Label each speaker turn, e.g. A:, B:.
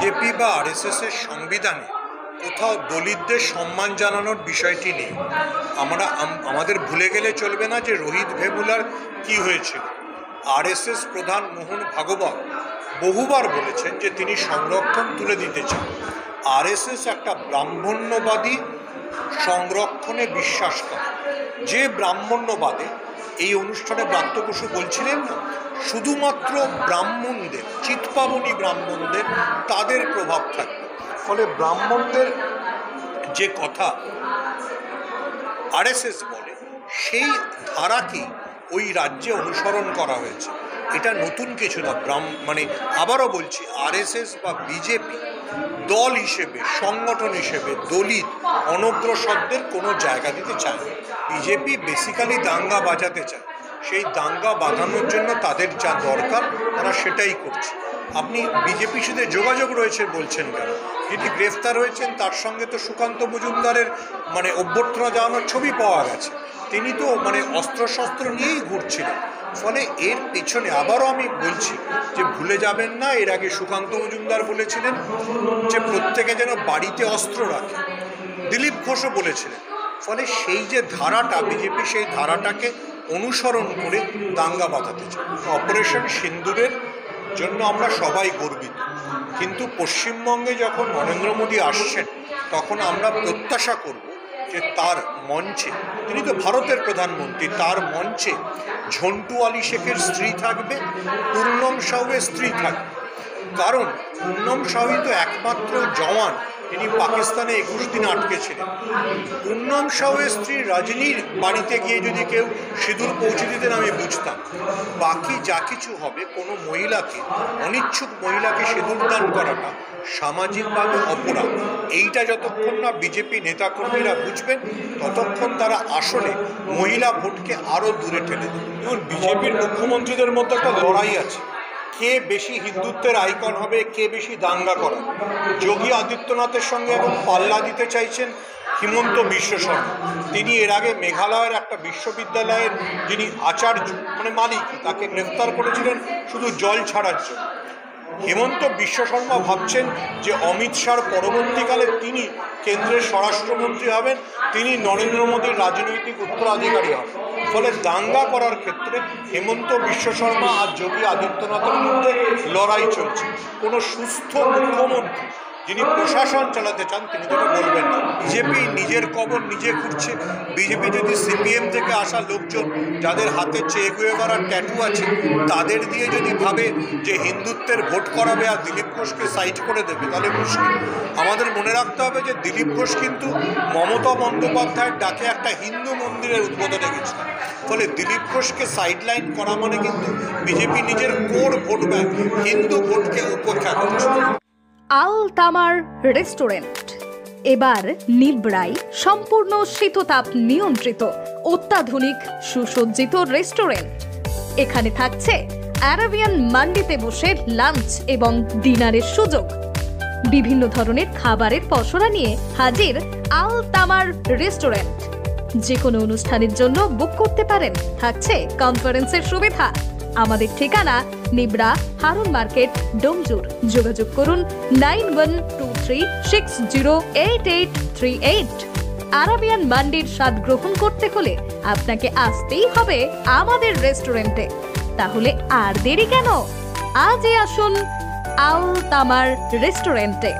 A: BJP বা RSS এর সংবিধানে কোথাও দলিতদের সম্মান জানানোর বিষয়টি নেই। আমাদের ভুলে গেলে চলবে না যে রোহিত ভেমুলার কি হয়েছিল। আরএসএস প্রধান মোহন ভাগবত বহুবার বলেছেন যে তিনি সংরক্ষণ তুলে দিতে চান। আরএসএস একটা ব্রাহ্মণ্যবাদী সংরক্ষণে বিশ্বাস করে, যে ব্রাহ্মণ্যবাদে এই অনুষ্ঠানে ব্রাত্য বসু বলছিলেন না, শুধুমাত্র ব্রাহ্মণদের, চিৎপাবনী ব্রাহ্মণদের তাদের প্রভাব থাকবে। ফলে ব্রাহ্মণদের যে কথা আরএসএস বলে সেই ধারাকে ওই রাজ্যে অনুসরণ করা হয়েছে। এটা নতুন কিছু না। আবারও বলছি, আরএসএস বা বিজেপি দল হিসেবে, সংগঠন হিসেবে দলিত অনগ্রসরদের কোনো জায়গা দিতে চায় না। বিজেপি বেসিক্যালি দাঙ্গা বাজাতে চায়। সেই দাঙ্গা বাঁধানোর জন্য তাদের যা দরকার তারা সেটাই করছে। আপনি বিজেপির সাথে যোগাযোগ রয়েছে বলছেন কেন? যিনি গ্রেফতার হয়েছেন তার সঙ্গে তো সুকান্ত মজুমদারের অভ্যর্থনা জানানোর ছবি পাওয়া গেছে। তিনি তো অস্ত্রশস্ত্র নিয়েই ঘুরছিলেন। ফলে এর পেছনে আবারও আমি বলছি যে ভুলে যাবেন না, এর আগে সুকান্ত মজুমদার বলেছিলেন যে প্রত্যেকে যেন বাড়িতে অস্ত্র রাখে। দিলীপ ঘোষও বলেছিলেন। ফলে সেই যে ধারাটা, বিজেপি সেই ধারাটাকে অনুসরণ করে দাঙ্গা বাঁধাতে চায়। অপারেশন সিন্দুরের জন্য আমরা সবাই গর্বিত, কিন্তু পশ্চিমবঙ্গে যখন নরেন্দ্র মোদী আসছেন তখন আমরা প্রত্যাশা করব যে তার মঞ্চে, তিনি তো ভারতের প্রধানমন্ত্রী, তার মঞ্চে ঝন্টু আলী শেখের স্ত্রী থাকবে, পূর্ণম সাউয়ের স্ত্রী থাকবে। কারণ পূর্ণম সাউই তো একমাত্র জওয়ান যিনি পাকিস্তানে 21 দিন আটকে ছিলেন। পূর্ণম সাউয়ের স্ত্রী রজনীর বাড়িতে গিয়ে যদি কেউ সিঁদুর পৌঁছে দিতেন আমি বুঝতাম। বাকি যা কিছু হবে, কোনো মহিলাকে, অনিচ্ছুক মহিলাকে সিঁদুর দান করাটা সামাজিকভাবে অপরাধ। এইটা যতক্ষণ না বিজেপি নেতাকর্মীরা বুঝবেন ততক্ষণ তারা আসলে মহিলা ভোটকে আরও দূরে ঠেলে দেবে। এবং বিজেপির মুখ্যমন্ত্রীদের মধ্যে একটা লড়াই আছে, কে বেশি হিন্দুত্বের আইকন হবে, কে বেশি দাঙ্গা করে। যোগী আদিত্যনাথের সঙ্গে এখন পাল্লা দিতে চাইছেন হিমন্ত বিশ্ব শর্মা। তিনি এর আগে মেঘালয়ের একটা বিশ্ববিদ্যালয়ের যিনি আচার্য, মালিক, তাকে গ্রেফতার করেছিলেন শুধু জল ছাড়ার জন্য। হিমন্ত বিশ্ব শর্মা ভাবছেন যে অমিত শাহর পরবর্তীকালে তিনি কেন্দ্রের স্বরাষ্ট্রমন্ত্রী হবেন, তিনি নরেন্দ্র মোদীর রাজনৈতিক উত্তরাধিকারী হবেন। ফলে দাঙ্গা করার ক্ষেত্রে হিমন্ত বিশ্ব শর্মা আর যোগী আদিত্যনাথের মধ্যে লড়াই চলছে। কোনো সুস্থ মুখ্যমন্ত্রী যিনি প্রশাসন চালাতে চান তিনি তো বলবেন না। বিজেপি নিজের কবর নিজে খুঁড়ছে। বিজেপি যদি সিপিএম থেকে আসা লোকজন যাদের হাতে চে গুয়েভারার ট্যাটু আছে তাদের দিয়ে যদি ভাবে যে হিন্দুত্বের ভোট করাবে আর দিলীপ ঘোষকে সাইড করে দেবে, তাহলে মুশকিল। আমাদের মনে রাখতে হবে যে দিলীপ ঘোষ কিন্তু মমতা বন্দ্যোপাধ্যায়ের ডাকে একটা হিন্দু মন্দিরের উদ্বোধনে গেছিলেন। ফলে দিলীপ ঘোষকে সাইডলাইন করা মানে কিন্তু বিজেপি নিজের কোর ভোট ব্যাংক হিন্দু ভোটকে উপেক্ষা করছে।
B: আল তামার রেস্টুরেন্ট এবার নিবড়াই, সম্পূর্ণ শীততাপ নিয়ন্ত্রিত, অত্যাধুনিক সুসজ্জিত রেস্টুরেন্ট। এখানে থাকছে আরাবিয়ান মান্ডিতে বসে লাঞ্চ এবং ডিনারের সুযোগ। বিভিন্ন ধরনের খাবারের পসরা নিয়ে হাজির আল তামার রেস্টুরেন্ট। যে কোনো অনুষ্ঠানের জন্য বুক করতে পারেন, থাকছে কনফারেন্সের সুবিধা। আমাদের ঠিকানা নিবড়া, হারুন মার্কেট, ডোমজুর। যোগাযোগ করুন 9123608838। আরাবিয়ান মান্ডির স্বাদ গ্রহণ করতে হলে আপনাকে আসতেই হবে আমাদের রেস্টুরেন্টে। তাহলে আর দেরি কেন? আজই আসুন আল তামার রেস্টুরেন্টে।